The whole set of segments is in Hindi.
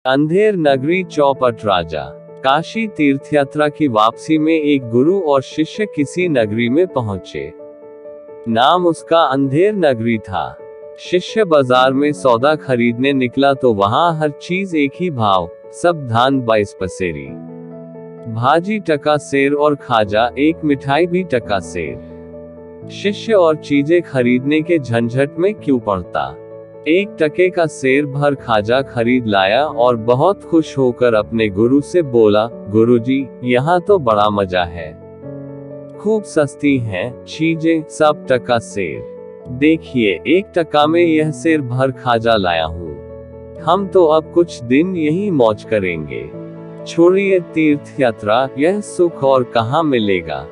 अंधेर नगरी चौपट राजा। काशी तीर्थयात्रा की वापसी में एक गुरु और शिष्य किसी नगरी में पहुंचे। नाम उसका अंधेर नगरी था। शिष्य बाजार में सौदा खरीदने निकला तो वहां हर चीज एक ही भाव, सब धान 22 पसेरी, भाजी टका सेर और खाजा, एक मिठाई भी टका सेर। शिष्य और चीजें खरीदने के झंझट में क्यों पड़ता, 1 टके का सेर भर खाजा खरीद लाया और बहुत खुश होकर अपने गुरु से बोला, गुरुजी, यहाँ तो बड़ा मजा है, खूब सस्ती हैं चीजें, सब टका सेर। देखिए 1 टका में यह सेर भर खाजा लाया हूँ। हम तो अब कुछ दिन यही मौज करेंगे, छोड़िए तीर्थ यात्रा, यह सुख और कहाँ मिलेगा।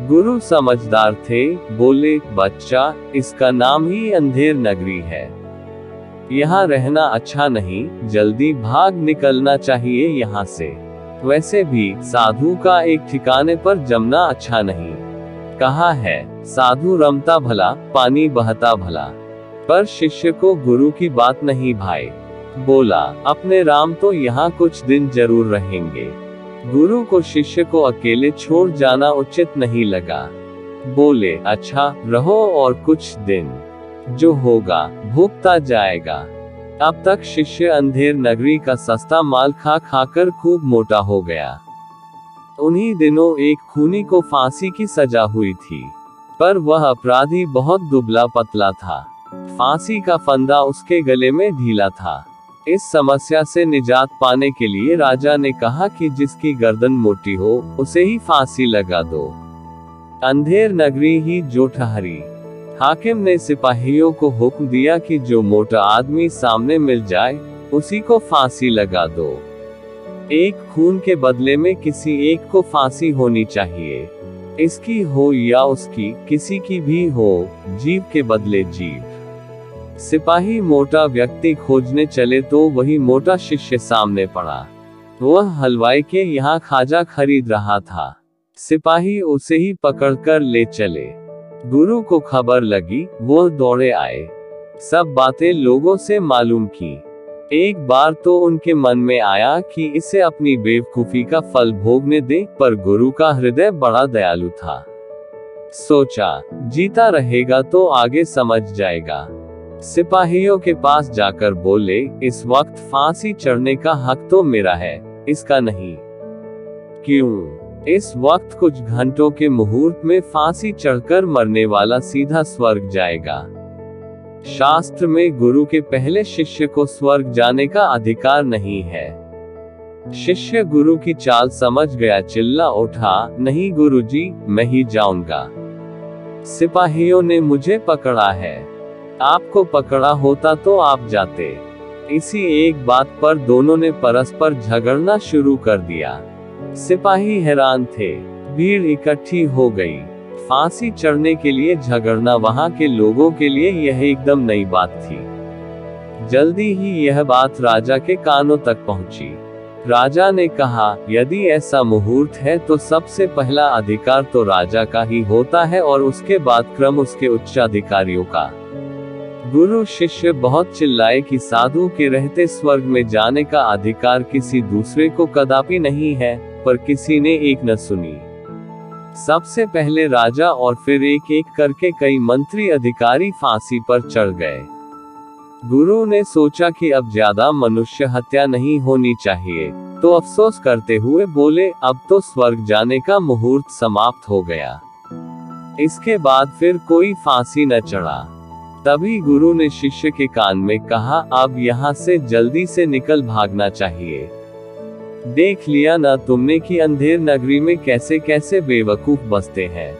गुरु समझदार थे, बोले, बच्चा, इसका नाम ही अंधेर नगरी है, यहाँ रहना अच्छा नहीं, जल्दी भाग निकलना चाहिए यहाँ से। वैसे भी साधु का एक ठिकाने पर जमना अच्छा नहीं। कहा है, साधु रमता भला, पानी बहता भला। पर शिष्य को गुरु की बात नहीं भाई। बोला, अपने राम तो यहाँ कुछ दिन जरूर रहेंगे। गुरु को शिष्य को अकेले छोड़ जाना उचित नहीं लगा। बोले, अच्छा, रहो और कुछ दिन, जो होगा भुगता जाएगा। अब तक शिष्य अंधेर नगरी का सस्ता माल खा खाकर खूब मोटा हो गया। उन्हीं दिनों एक खूनी को फांसी की सजा हुई थी, पर वह अपराधी बहुत दुबला पतला था। फांसी का फंदा उसके गले में ढीला था। इस समस्या से निजात पाने के लिए राजा ने कहा कि जिसकी गर्दन मोटी हो उसे ही फांसी लगा दो। अंधेर नगरी ही जो ठहरी। हाकिम ने सिपाहियों को हुक्म दिया कि जो मोटा आदमी सामने मिल जाए उसी को फांसी लगा दो। एक खून के बदले में किसी एक को फांसी होनी चाहिए, इसकी हो या उसकी, किसी की भी हो, जीव के बदले जीव। सिपाही मोटा व्यक्ति खोजने चले तो वही मोटा शिष्य सामने पड़ा। वह हलवाई के यहाँ खाजा खरीद रहा था। सिपाही उसे ही पकड़कर ले चले। गुरु को खबर लगी, वो दौड़े आए, सब बातें लोगों से मालूम की। एक बार तो उनके मन में आया कि इसे अपनी बेवकूफी का फल भोगने दे, पर गुरु का हृदय बड़ा दयालु था। सोचा, जीता रहेगा तो आगे समझ जाएगा। सिपाहियों के पास जाकर बोले, इस वक्त फांसी चढ़ने का हक तो मेरा है, इसका नहीं। क्यों? इस वक्त कुछ घंटों के मुहूर्त में फांसी चढ़कर मरने वाला सीधा स्वर्ग जाएगा। शास्त्र में गुरु के पहले शिष्य को स्वर्ग जाने का अधिकार नहीं है। शिष्य गुरु की चाल समझ गया, चिल्ला उठा, नहीं गुरुजी, मैं ही जाऊंगा। सिपाहियों ने मुझे पकड़ा है, आपको पकड़ा होता तो आप जाते। इसी एक बात पर दोनों ने परस्पर झगड़ना शुरू कर दिया। सिपाही हैरान थे, भीड़ इकट्ठी हो गई। फांसी चढ़ने के लिए झगड़ना वहां के लोगों के लिए यह एकदम नई बात थी। जल्दी ही यह बात राजा के कानों तक पहुंची। राजा ने कहा, यदि ऐसा मुहूर्त है तो सबसे पहला अधिकार तो राजा का ही होता है और उसके बाद क्रम उसके उच्चाधिकारियों का। गुरु शिष्य बहुत चिल्लाए कि साधु के रहते स्वर्ग में जाने का अधिकार किसी दूसरे को कदापि नहीं है, पर किसी ने एक न सुनी। सबसे पहले राजा और फिर एक एक करके कई मंत्री अधिकारी फांसी पर चढ़ गए। गुरु ने सोचा कि अब ज्यादा मनुष्य हत्या नहीं होनी चाहिए, तो अफसोस करते हुए बोले, अब तो स्वर्ग जाने का मुहूर्त समाप्त हो गया, इसके बाद फिर कोई फांसी न चढ़ा। तभी गुरु ने शिष्य के कान में कहा, अब यहाँ से जल्दी से निकल भागना चाहिए। देख लिया ना तुमने कि अंधेर नगरी में कैसे कैसे बेवकूफ बसते हैं।